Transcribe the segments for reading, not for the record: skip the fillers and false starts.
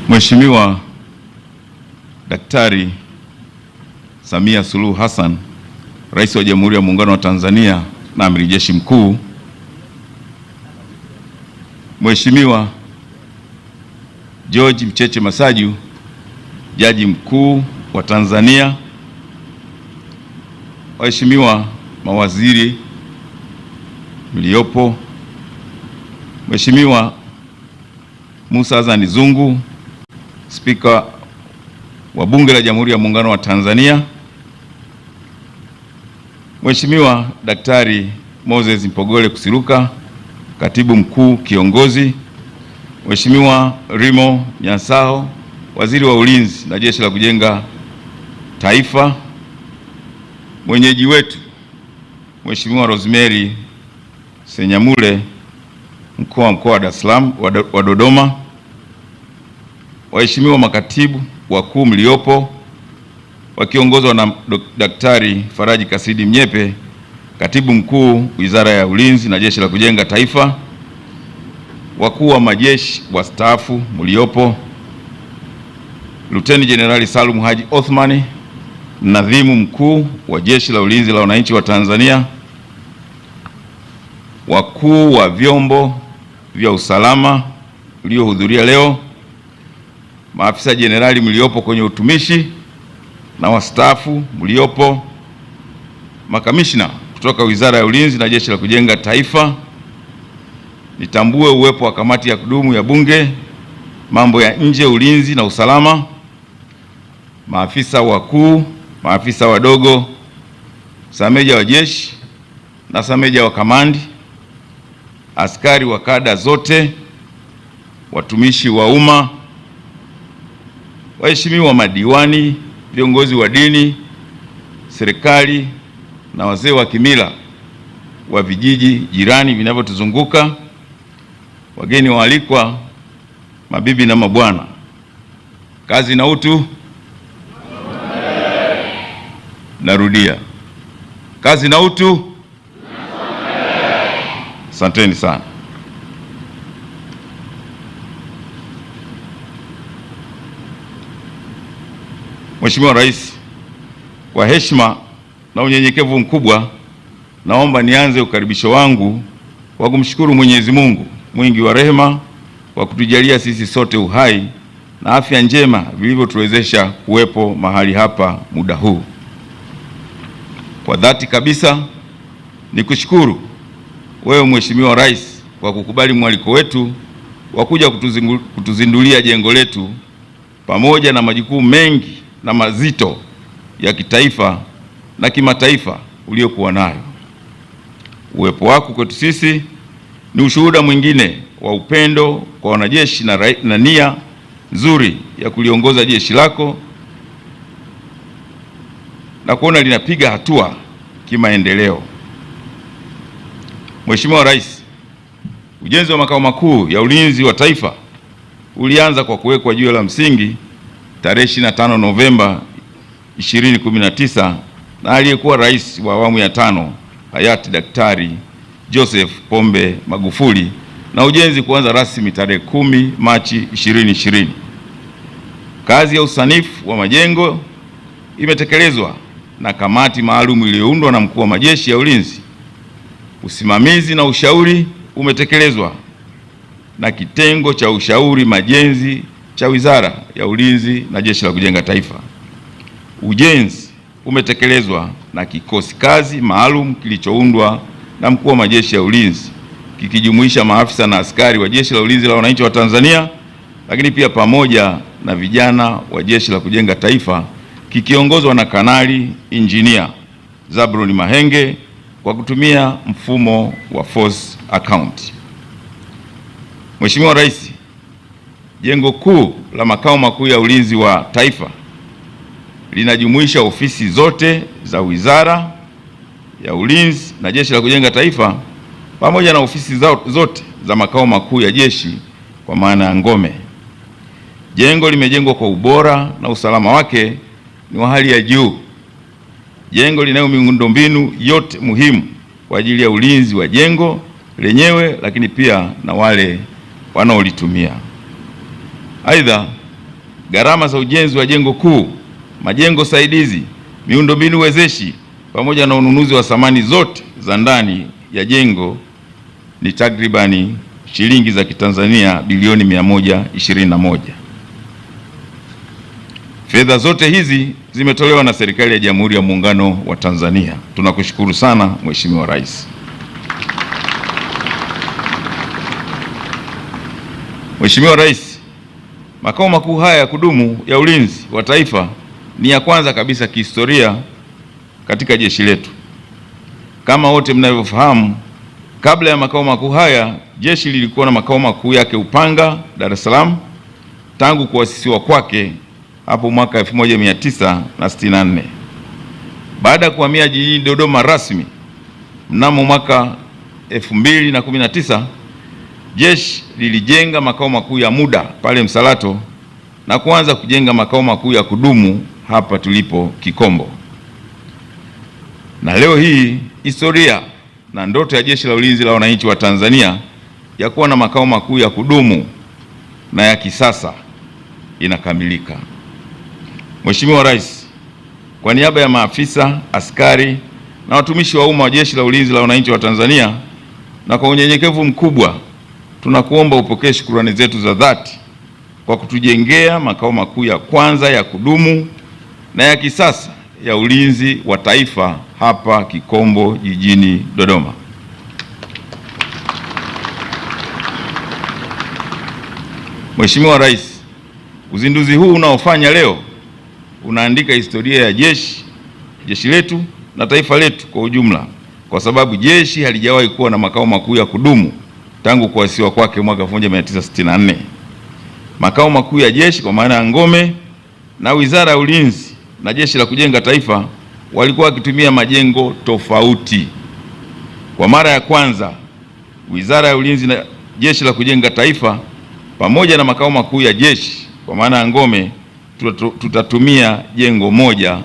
Mheshimiwa Daktari Samia Suluhu Hassan, Rais wa Jamhuri ya Muungano wa Tanzania na Amiri Jeshi Mkuu, Mheshimiwa George Mcheche Masaju, Jaji Mkuu wa Tanzania, waheshimiwa mawaziri mliopo, Mheshimiwa Musa Azani Zungu, Spika wa Bunge la Jamhuri ya Muungano wa Tanzania, Mheshimiwa Daktari Moses Mpogole Kusiluka, Katibu Mkuu Kiongozi, Mheshimiwa Rimo Nyansao, Waziri wa Ulinzi na Jeshi la Kujenga Taifa, mwenyeji wetu Mheshimiwa Rosemary Senyamule, mkuu wa mkoa wa Dar es Salaam wa Dodoma, waheshimiwa makatibu wakuu mliopo wakiongozwa na Daktari Faraji Kasidi Mnyepe, Katibu Mkuu Wizara ya Ulinzi na Jeshi la Kujenga Taifa, wakuu wa majeshi wastaafu mliopo, Luteni Jenerali Salum Haji Othmani, Mnadhimu Mkuu wa Jeshi la Ulinzi la Wananchi wa Tanzania, wakuu wa vyombo vya usalama mliohudhuria leo, maafisa jenerali mliopo kwenye utumishi na wastaafu mliopo, makamishna kutoka Wizara ya Ulinzi na Jeshi la Kujenga Taifa, nitambue uwepo wa kamati ya kudumu ya Bunge, mambo ya nje, ulinzi na usalama, maafisa wakuu, maafisa wadogo, sameja wa jeshi na sameja wa kamandi, askari wa kada zote, watumishi wa umma, waheshimiwa madiwani, viongozi wa dini, serikali na wazee wa kimila wa vijiji jirani vinavyotuzunguka, wageni waalikwa, mabibi na mabwana, kazi na utu. Narudia, kazi na utu. Asanteni sana. Mheshimiwa Rais, kwa heshima na unyenyekevu mkubwa, naomba nianze ukaribisho wangu kwa kumshukuru Mwenyezi Mungu mwingi wa rehema kwa kutujalia sisi sote uhai na afya njema vilivyotuwezesha kuwepo mahali hapa muda huu. Kwa dhati kabisa nikushukuru wewe Mheshimiwa Rais kwa kukubali mwaliko wetu wa kuja kutuzindulia jengo letu pamoja na majukumu mengi na mazito ya kitaifa na kimataifa uliokuwa nayo. Uwepo wako kwetu sisi ni ushuhuda mwingine wa upendo kwa wanajeshi na nia nzuri ya kuliongoza jeshi lako na kuona linapiga hatua kimaendeleo. Mheshimiwa Rais, ujenzi wa makao makuu ya ulinzi wa taifa ulianza kwa kuwekwa jiwe la msingi tarehe 25 Novemba 2019 na aliyekuwa rais wa awamu ya 5 hayati Daktari Joseph Pombe Magufuli, na ujenzi kuanza rasmi tarehe 10 Machi 2020. Kazi ya usanifu wa majengo imetekelezwa na kamati maalum iliyoundwa na mkuu wa majeshi ya ulinzi. Usimamizi na ushauri umetekelezwa na kitengo cha ushauri majenzi cha Wizara ya Ulinzi na Jeshi la Kujenga Taifa. Ujenzi umetekelezwa na kikosi kazi maalum kilichoundwa na mkuu wa majeshi ya ulinzi kikijumuisha maafisa na askari wa Jeshi la Ulinzi la Wananchi wa Tanzania, lakini pia pamoja na vijana wa Jeshi la Kujenga Taifa kikiongozwa na Kanali Injinia Zablon Mahenge kwa kutumia mfumo wa force account. Mheshimiwa Rais, jengo kuu la makao makuu ya ulinzi wa taifa linajumuisha ofisi zote za Wizara ya Ulinzi na Jeshi la Kujenga Taifa pamoja na ofisi zote za makao makuu ya jeshi kwa maana ya ngome. Jengo limejengwa kwa ubora na usalama wake ni wa hali ya juu. Jengo linayo miundombinu yote muhimu kwa ajili ya ulinzi wa jengo lenyewe, lakini pia na wale wanaolitumia. Aidha, gharama za ujenzi wa jengo kuu, majengo saidizi, miundombinu wezeshi pamoja na ununuzi wa samani zote za ndani ya jengo ni takribani shilingi za Kitanzania bilioni 121. Fedha zote hizi zimetolewa na serikali ya Jamhuri ya Muungano wa Tanzania. Tunakushukuru sana Mheshimiwa Rais. Mheshimiwa Rais, makao makuu haya ya kudumu ya ulinzi wa taifa ni ya kwanza kabisa kihistoria katika jeshi letu. Kama wote mnavyofahamu, kabla ya makao makuu haya jeshi lilikuwa na makao makuu yake Upanga, Dar es Salaam tangu kuasisiwa kwake hapo mwaka 1964. Baada ya kuhamia jijini Dodoma rasmi mnamo mwaka 2019, jeshi lilijenga makao makuu ya muda pale Msalato na kuanza kujenga makao makuu ya kudumu hapa tulipo Kikombo. Na leo hii historia na ndoto ya Jeshi la Ulinzi la Wananchi wa Tanzania ya kuwa na makao makuu ya kudumu na ya kisasa inakamilika. Mheshimiwa Rais, kwa niaba ya maafisa, askari na watumishi wa umma wa Jeshi la Ulinzi la Wananchi wa Tanzania, na kwa unyenyekevu mkubwa tunakuomba upokee shukrani zetu za dhati kwa kutujengea makao makuu ya kwanza ya kudumu na ya kisasa ya ulinzi wa taifa hapa Kikombo jijini Dodoma. Mheshimiwa Rais, uzinduzi huu unaofanya leo unaandika historia ya jeshi letu na taifa letu kwa ujumla, kwa sababu jeshi halijawahi kuwa na makao makuu ya kudumu tangu kuasisiwa kwake mwaka 1964. Makao makuu ya jeshi kwa maana ya ngome na Wizara ya Ulinzi na Jeshi la Kujenga Taifa walikuwa wakitumia majengo tofauti. Kwa mara ya kwanza, Wizara ya Ulinzi na Jeshi la Kujenga Taifa pamoja na makao makuu ya jeshi kwa maana ya ngome tutatumia jengo moja,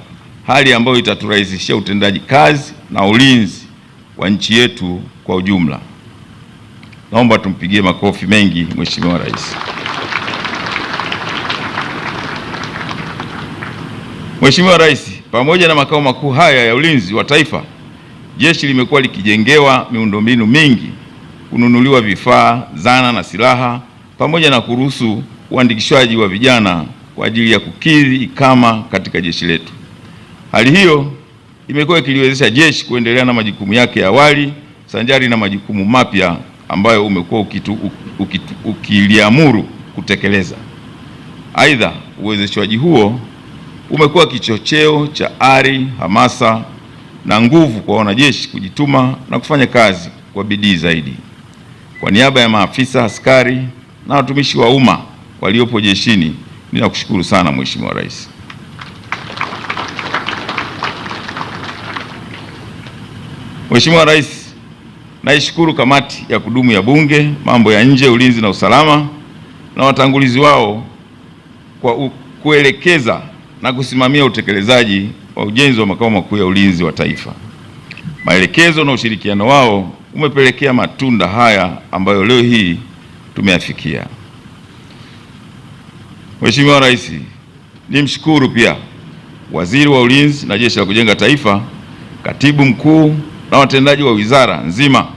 hali ambayo itaturahisishia utendaji kazi na ulinzi wa nchi yetu kwa ujumla. Naomba tumpigie makofi mengi Mheshimiwa Rais. Mheshimiwa Rais, pamoja na makao makuu haya ya ulinzi wa taifa, jeshi limekuwa likijengewa miundombinu mingi, kununuliwa vifaa, zana na silaha, pamoja na kuruhusu uandikishwaji wa vijana kwa ajili ya kukidhi kama katika jeshi letu. Hali hiyo imekuwa ikiliwezesha jeshi kuendelea na majukumu yake ya awali sanjari na majukumu mapya ambayo umekuwa ukiliamuru kutekeleza. Aidha, uwezeshwaji huo umekuwa kichocheo cha ari, hamasa na nguvu kwa wanajeshi kujituma na kufanya kazi kwa bidii zaidi. Kwa niaba ya maafisa, askari na watumishi wa umma waliopo jeshini, ninakushukuru sana Mheshimiwa Rais. Mheshimiwa Rais, naishukuru kamati ya kudumu ya Bunge, mambo ya nje, ulinzi na usalama na watangulizi wao kwa kuelekeza na kusimamia utekelezaji wa ujenzi wa makao makuu ya ulinzi wa taifa. Maelekezo na ushirikiano wao umepelekea matunda haya ambayo leo hii tumeyafikia. Mheshimiwa Rais, nimshukuru pia Waziri wa Ulinzi na Jeshi la Kujenga Taifa, Katibu Mkuu na watendaji wa wizara nzima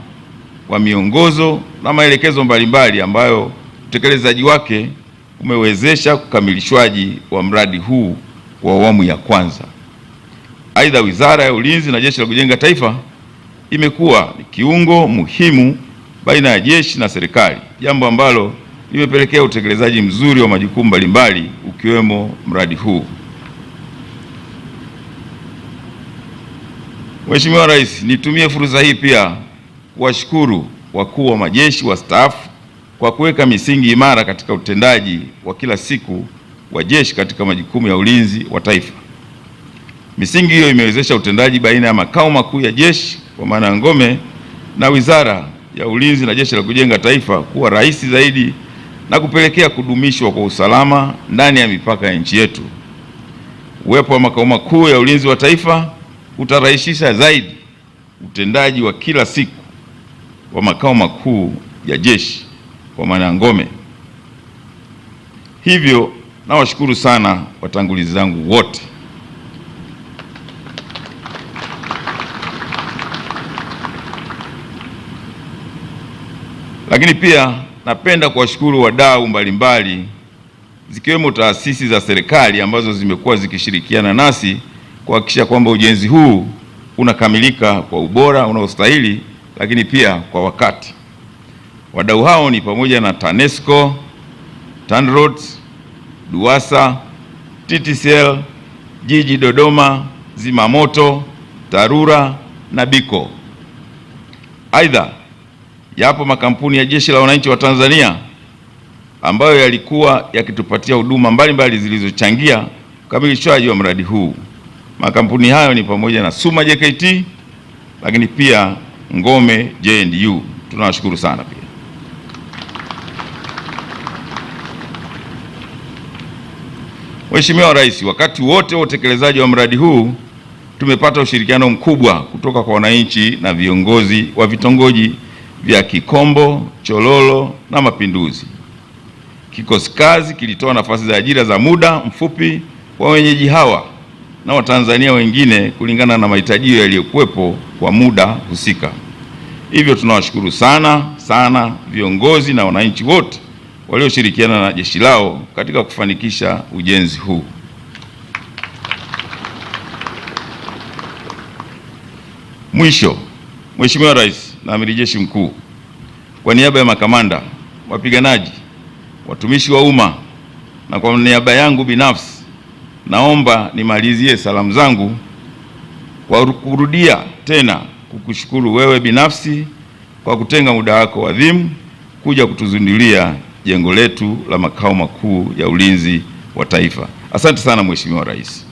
kwa miongozo na maelekezo mbalimbali ambayo utekelezaji wake umewezesha kukamilishwaji wa mradi huu wa awamu ya kwanza. Aidha, Wizara ya Ulinzi na Jeshi la Kujenga Taifa imekuwa ni kiungo muhimu baina ya jeshi na serikali, jambo ambalo limepelekea utekelezaji mzuri wa majukumu mbalimbali ukiwemo mradi huu. Mheshimiwa Rais, nitumie fursa hii pia kuwashukuru wakuu wa majeshi wastaafu kwa kuweka misingi imara katika utendaji wa kila siku wa jeshi katika majukumu ya ulinzi wa taifa. Misingi hiyo imewezesha utendaji baina ya makao makuu ya jeshi kwa maana ya ngome na Wizara ya Ulinzi na Jeshi la Kujenga Taifa kuwa rahisi zaidi na kupelekea kudumishwa kwa usalama ndani ya mipaka ya nchi yetu. Uwepo wa makao makuu ya ulinzi wa taifa utarahisisha zaidi utendaji wa kila siku wa makao makuu ya jeshi kwa maana ya ngome. Hivyo Nawashukuru sana watangulizi zangu wote. Lakini pia napenda kuwashukuru wadau mbalimbali zikiwemo taasisi za serikali ambazo zimekuwa zikishirikiana nasi kuhakikisha kwamba ujenzi huu unakamilika kwa ubora unaostahili, lakini pia kwa wakati. Wadau hao ni pamoja na TANESCO, TANROADS, DUWASA, TTCL, Jiji Dodoma, Zimamoto, TARURA na BICO. Aidha, yapo makampuni ya Jeshi la Wananchi wa Tanzania ambayo yalikuwa yakitupatia huduma mbalimbali zilizochangia ukamilishaji wa mradi huu. Makampuni hayo ni pamoja na Suma JKT, lakini pia Ngome J&U. Tunawashukuru sana pia. Mheshimiwa Rais, wakati wote wa utekelezaji wa mradi huu tumepata ushirikiano mkubwa kutoka kwa wananchi na viongozi wa vitongoji vya Kikombo, Chololo na Mapinduzi. Kikosi kazi kilitoa nafasi za ajira za muda mfupi kwa wenyeji hawa na Watanzania wengine kulingana na mahitaji yaliyokuwepo kwa muda husika. Hivyo tunawashukuru sana viongozi na wananchi wote walioshirikiana na jeshi lao katika kufanikisha ujenzi huu. Mwisho, Mheshimiwa Rais na Amiri Jeshi Mkuu, kwa niaba ya makamanda, wapiganaji, watumishi wa umma na kwa niaba yangu binafsi, naomba nimalizie salamu zangu kwa kurudia tena kukushukuru wewe binafsi kwa kutenga muda wako adhimu kuja kutuzindulia jengo letu la makao makuu ya ulinzi wa taifa. Asante sana Mheshimiwa Rais.